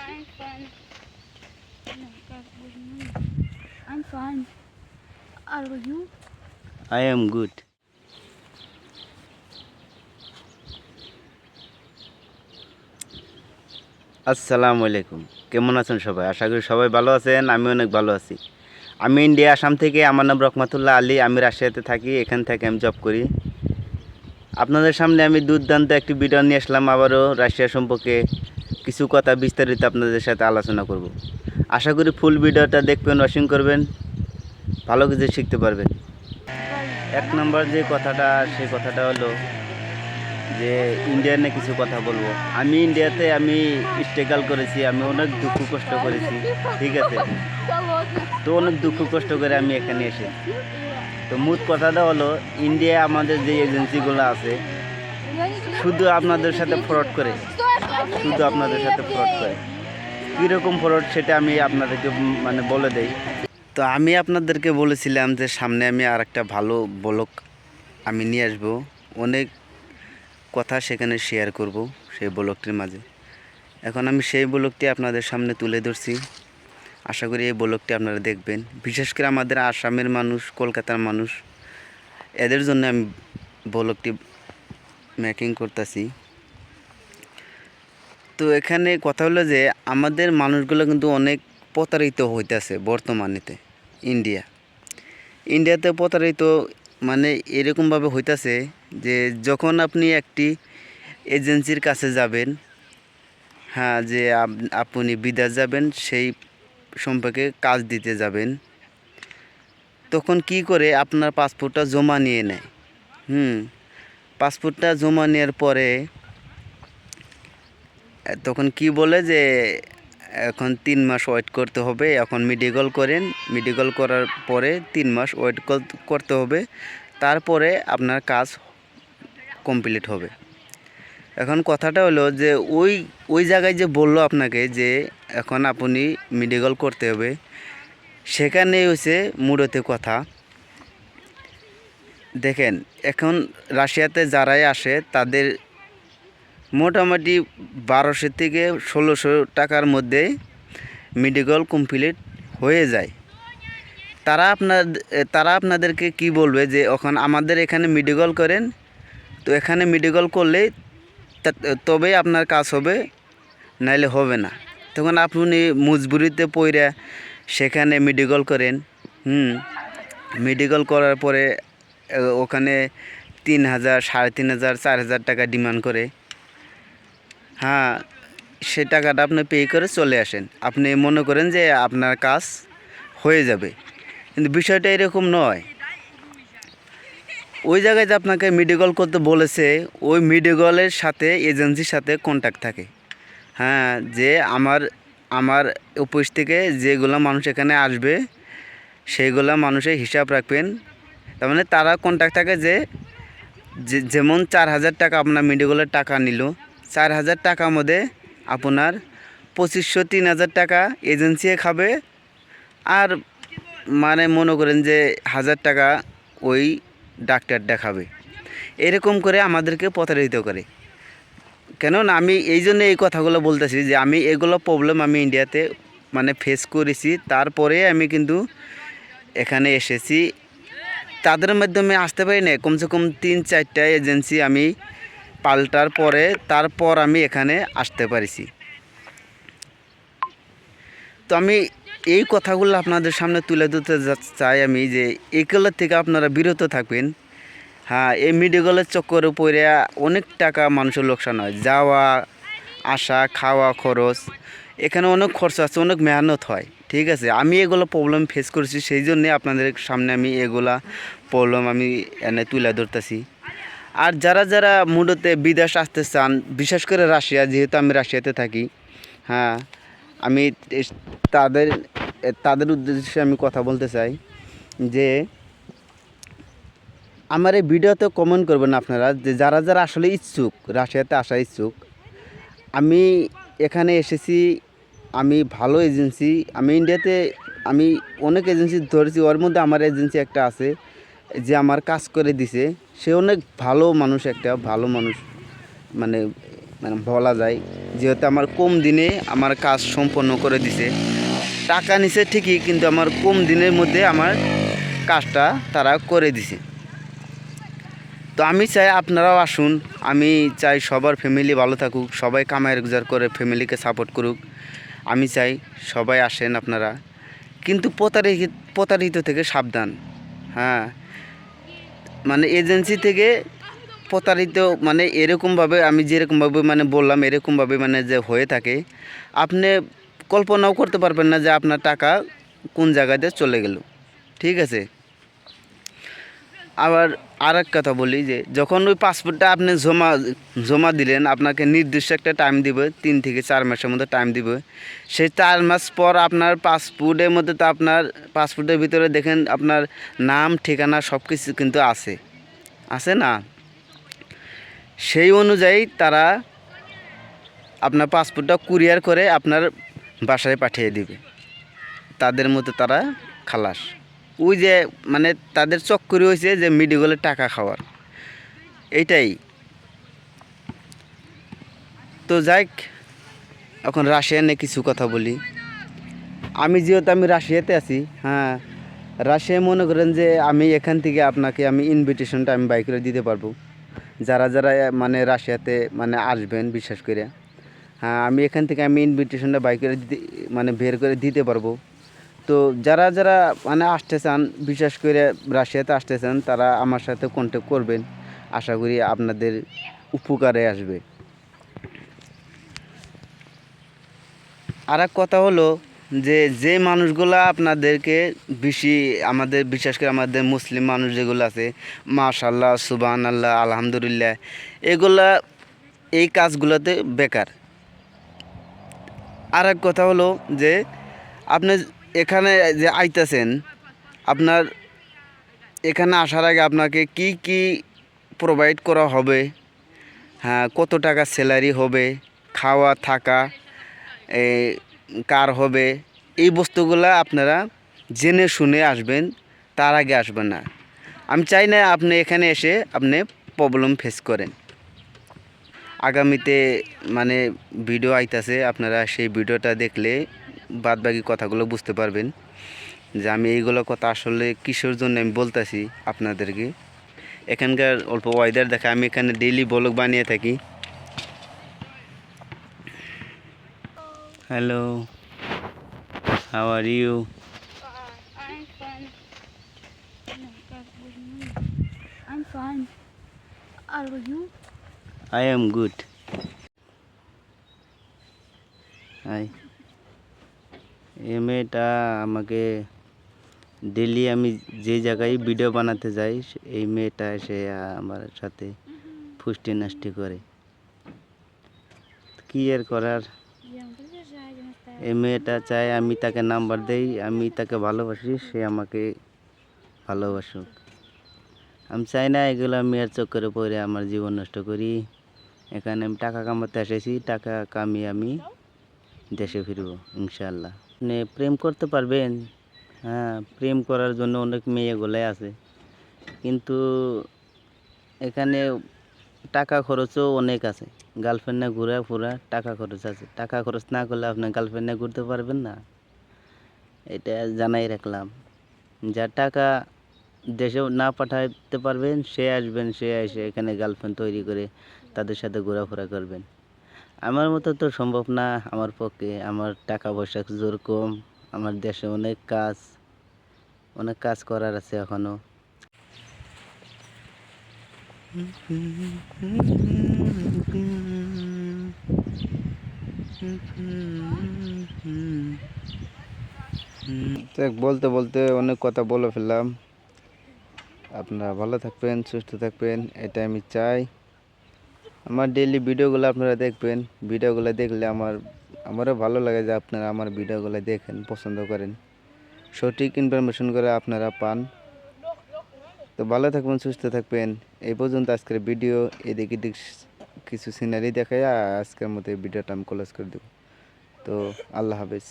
I'm fine. I'm fine. Are you? I am good. আসসালামু আলাইকুম। কেমন আছেন সবাই? আশা করি সবাই ভালো আছেন। আমি অনেক ভালো আছি। আমি ইন্ডিয়া আসাম থেকে, আমার নাম রহমাতুল্লাহ আলী। আমি রাজশাহীতে থাকি। এখান থেকে আমি জব করি। আপনাদের সামনে আমি দুর্দান্ত একটি ভিডিও নিয়ে আসলাম। আবারও রাশিয়া সম্পর্কে কিছু কথা বিস্তারিত আপনাদের সাথে আলোচনা করব। আশা করি ফুল ভিডিওটা দেখবেন, ওয়াচিং করবেন, ভালো কিছু শিখতে পারবেন। এক নম্বর যে কথাটা, সেই কথাটা হলো যে ইন্ডিয়ার নিয়ে কিছু কথা বলবো। আমি ইন্ডিয়াতে স্ট্রাগল করেছি, আমি অনেক দুঃখ কষ্ট করেছি, ঠিক আছে। তো অনেক দুঃখ কষ্ট করে আমি এখানে এসেছি। তো মূল কথাটা হলো, ইন্ডিয়া আমাদের যে এজেন্সিগুলো আছে শুধু আপনাদের সাথে ফ্রড করে, শুধু আপনাদের সাথে ফ্রড করে। কীরকম ফ্রড সেটা আমি আপনাদেরকে বলে দেই। তো আমি আপনাদেরকে বলেছিলাম যে সামনে আমি আর একটা ভালো ব্লগ আমি নিয়ে আসবো, অনেক কথা সেখানে শেয়ার করব সেই ব্লগটির মাঝে। এখন আমি সেই ব্লগটি আপনাদের সামনে তুলে ধরছি। আশা করি এই ব্লগটি আপনারা দেখবেন। বিশেষ করে আমাদের আসামের মানুষ, কলকাতার মানুষ, এদের জন্য আমি ব্লগটি মেকিং করতেছি। তো এখানে কথা হলো যে আমাদের মানুষগুলো কিন্তু অনেক প্রতারিত হইতেছে বর্তমানেতে। ইন্ডিয়াতে প্রতারিত এরকমভাবে হইতেছে যে যখন আপনি একটি এজেন্সির কাছে যাবেন, হ্যাঁ, যে আপনি বিদেশ যাবেন, সেই সম্পর্কে কাজ দিতে যাবেন, তখন কি করে আপনার পাসপোর্টটা জমা নিয়ে নেয়। পাসপোর্টটা জমা নেওয়ার পরে তখন কি বলে যে এখন 3 মাস ওয়েট করতে হবে। এখন মেডিকেল করেন, মেডিকেল করার পরে 3 মাস ওয়েট করতে হবে, তারপরে আপনার কাজ কমপ্লিট হবে। এখন কথাটা হলো যে ওই জায়গায় যে বললো আপনাকে যে এখন আপনি মেডিকেল করতে হবে, সেখানে হচ্ছে মূলত কথা। দেখেন, এখন রাশিয়াতে যারাই আসে তাদের মোটামুটি 1200 থেকে 1600 টাকার মধ্যে মেডিকেল কমপ্লিট হয়ে যায়। তারা আপনাদেরকে কি বলবে যে এখন আমাদের এখানে মেডিকেল করেন, তো এখানে মেডিকেল করলেই তবেই আপনার কাজ হবে, নাইলে হবে না। তখন আপনি মজবুরিতে পইরা সেখানে মেডিকেল করেন। মেডিকেল করার পরে ওখানে 3000, 3500, 4000 টাকা ডিমান্ড করে। হ্যাঁ, সে টাকাটা আপনি পে করে চলে আসেন। আপনি মনে করেন যে আপনার কাজ হয়ে যাবে, কিন্তু বিষয়টা এরকম নয়। ওই জায়গায় যে আপনাকে মেডিকেল করতে বলেছে, ওই মেডিকেলের সাথে এজেন্সির সাথে কন্ট্যাক্ট থাকে। হ্যাঁ, যে আমার অফিস থেকে যেগুলো মানুষ এখানে আসবে সেইগুলো মানুষের হিসাব রাখবেন। তার মানে তারা কন্ট্যাক্ট থাকে যে যেমন 4000 টাকা আপনার মেডিকেলের টাকা নিল, 4000 টাকার মধ্যে আপনার 2500, 3000 টাকা এজেন্সি খাবে, আর মনে করেন যে 1000 টাকা ওই ডাক্তার দেখাবে। এরকম করে আমাদেরকে প্রতারিত করে। কেননা আমি এই জন্য এই কথাগুলো বলতেছি যে আমি এগুলো প্রবলেম আমি ইন্ডিয়াতে ফেস করেছি। তারপরে আমি কিন্তু এখানে এসেছি। তাদের মাধ্যমে আসতে পারি না, কমসে কম 3-4টা এজেন্সি আমি পাল্টার পরে তারপর আমি এখানে আসতে পারিছি। তো আমি এই কথাগুলো আপনাদের সামনে তুলে ধরতে চাই আমি, যে এগুলোর থেকে আপনারা বিরত থাকবেন। হ্যাঁ, এই মেডিকেলের চক্করে পড়ে অনেক টাকা মানুষের লোকসান হয়। যাওয়া আসা, খাওয়া খরচ, এখানে অনেক খরচ আছে, অনেক মেহনত হয়, ঠিক আছে। আমি এগুলো প্রবলেম ফেস করেছি, সেই জন্যে আপনাদের সামনে আমি এগুলা প্রবলেম আমি এনে তুলে ধরতেছি। আর যারা মূলত বিদেশ আসতে চান, বিশেষ করে রাশিয়া, যেহেতু আমি রাশিয়াতে থাকি, হ্যাঁ, আমি তাদের উদ্দেশ্যে আমি কথা বলতে চাই যে আমার এই ভিডিওতে কমেন্ট করবেন আপনারা, যে যারা আসলে ইচ্ছুক, রাশিয়াতে আসা ইচ্ছুক। আমি এখানে এসেছি, আমি ভালো এজেন্সি, আমি ইন্ডিয়াতে আমি অনেক এজেন্সি ধরেছি, ওর মধ্যে আমার এজেন্সি একটা আছে যে আমার কাজ করে দিছে। সে অনেক ভালো মানুষ, একটা ভালো মানুষ, মানে বলা যায়, যেহেতু আমার কম দিনে আমার কাজ সম্পন্ন করে দিছে। টাকা নিছে ঠিকই, কিন্তু আমার কম দিনের মধ্যে আমার কাজটা তারা করে দিছে। তো আমি চাই আপনারাও আসুন, আমি চাই সবার ফ্যামিলি ভালো থাকুক, সবাই কামাই রোজগার করে ফ্যামিলিকে সাপোর্ট করুক। আমি চাই সবাই আসেন আপনারা, কিন্তু প্রতারিত থেকে সাবধান। হ্যাঁ, মানে এজেন্সি থেকে প্রতারিত মানে এরকমভাবে, আমি যেরকমভাবে মানে বললাম এরকমভাবে মানে যে হয়ে থাকে, আপনি কল্পনাও করতে পারবেন না যে আপনার টাকা কোন জায়গাতে চলে গেল। ঠিক আছে। আবার আর এক কথা বলি, যে যখন ওই পাসপোর্টটা আপনি জমা দিলেন, আপনাকে নির্দিষ্ট একটা টাইম দিবে, 3 থেকে 4 মাসের মধ্যে টাইম দিবে। সেই 4 মাস পর আপনার পাসপোর্টের মধ্যে তো আপনার পাসপোর্টের ভিতরে দেখেন আপনার নাম ঠিকানা সব কিছু কিন্তু আছে না? সেই অনুযায়ী তারা আপনার পাসপোর্টটা কুরিয়ার করে আপনার বাসায় পাঠিয়ে দিবে। তাদের মতো তারা খালাস। ওই যে মানে তাদের চক্করই হয়েছে যে মেডিকেলের টাকা খাওয়ার, এইটাই। তো যাক, এখন রাশিয়া নিয়ে কিছু কথা বলি। যেহেতু আমি রাশিয়াতে আছি, হ্যাঁ, রাশিয়া মনে করেন যে আমি এখান থেকে আপনাকে আমি ইনভিটেশনটা আমি বাই করে দিতে পারবো, যারা যারা মানে রাশিয়াতে মানে আসবেন বিশেষ করে। হ্যাঁ, আমি এখান থেকে আমি ইনভিটেশনটা বাই করে দিতে মানে বের করে দিতে পারবো। তো যারা যারা মানে আসতে চান, বিশেষ করে রাশিয়াতে আসতে চান, তারা আমার সাথে কন্ট্যাক্ট করবেন। আশা করি আপনাদের উপকারে আসবে। আর এক কথা হলো যে মানুষগুলা আপনাদেরকে বেশি, আমাদের বিশেষ করে আমাদের মুসলিম মানুষ যেগুলো আছে, মাশাআল্লাহ, সুবহানাল্লাহ, আলহামদুলিল্লাহ, এগুলা এই কাজগুলোতে বেকার। আর এক কথা হলো যে আপনি এখানে যে আইতেছেন, আপনার এখানে আসার আগে আপনাকে কি কি প্রোভাইড করা হবে, হ্যাঁ, কত টাকা স্যালারি হবে, খাওয়া থাকা কার হবে, এই বস্তুগুলা আপনারা জেনে শুনে আসবেন, তার আগে আসবেন না। আমি চাই না আপনি এখানে এসে আপনি প্রবলেম ফেস করেন। আগামীতে মানে ভিডিও আইতাছে, আপনারা সেই ভিডিওটা দেখলে বাদবাকি কথাগুলো বুঝতে পারবেন যে আমি এইগুলো কথা আসলে কিসের জন্য আমি বলতেছি আপনাদেরকে। এখানকার অল্প ওয়েদার দেখে আমি এখানে ডেইলি ব্লগ বানিয়ে থাকি। Hello, how are you? I'm fine. No, that's what you mean. I'm fine. Are you? I am good. এই মেয়েটা আমাকে ডেলি, আমি যে জায়গায় ভিডিও বানাতে যাই, এই মেয়েটা এসে আমার সাথে ফুষ্টি নাষ্টি করে। কি এর করার? এই মেয়েটা চায় আমি তাকে নাম্বার দেই, আমি তাকে ভালোবাসি, সে আমাকে ভালোবাসুক। আমি চাই না এগুলো মেয়ের চক্করে পড়ে আমার জীবন নষ্ট করি। এখানে আমি টাকা কামাতে এসেছি, টাকা কামিয়ে আমি দেশে ফিরবো ইনশাআল্লাহ। আপনি প্রেম করতে পারবেন, হ্যাঁ, প্রেম করার জন্য অনেক মেয়েগুলাই আছে, কিন্তু এখানে টাকা খরচও অনেক আছে। গার্লফ্রেন্ড নিয়ে ঘোরা ফোরা টাকা খরচ আছে, টাকা খরচ না করলে আপনি গার্লফ্রেন্ড নিয়ে ঘুরতে পারবেন না। এটা জানাই রাখলাম। যার টাকা দেশেও না পাঠাতে পারবেন, সে আসবেন, সে এসে এখানে গার্লফ্রেন্ড তৈরি করে তাদের সাথে ঘোরাফেরা করবেন। আমার মতো তো সম্ভব না আমার পক্ষে। আমার টাকা পয়সা জোর কম, আমার দেশে অনেক কাজ করার আছে এখনো। বলতে বলতে অনেক কথা বলে ফেললাম। আপনারা ভালো থাকবেন, সুস্থ থাকবেন, এটা আমি চাই। আমার ডেইলি ভিডিওগুলো আপনারা দেখবেন। ভিডিওগুলো দেখলে আমারও ভালো লাগে যে আপনারা আমার ভিডিওগুলো দেখেন, পছন্দ করেন, সঠিক ইনফরমেশন করে আপনারা পান। তো ভালো থাকবেন, সুস্থ থাকবেন। এই পর্যন্ত আজকের ভিডিও। এদিক এদিক কিছু সিনারি দেখায় আজকের মতো এই ভিডিওটা আমি ক্লোজ করে দেব। তো আল্লাহ হাফেজ।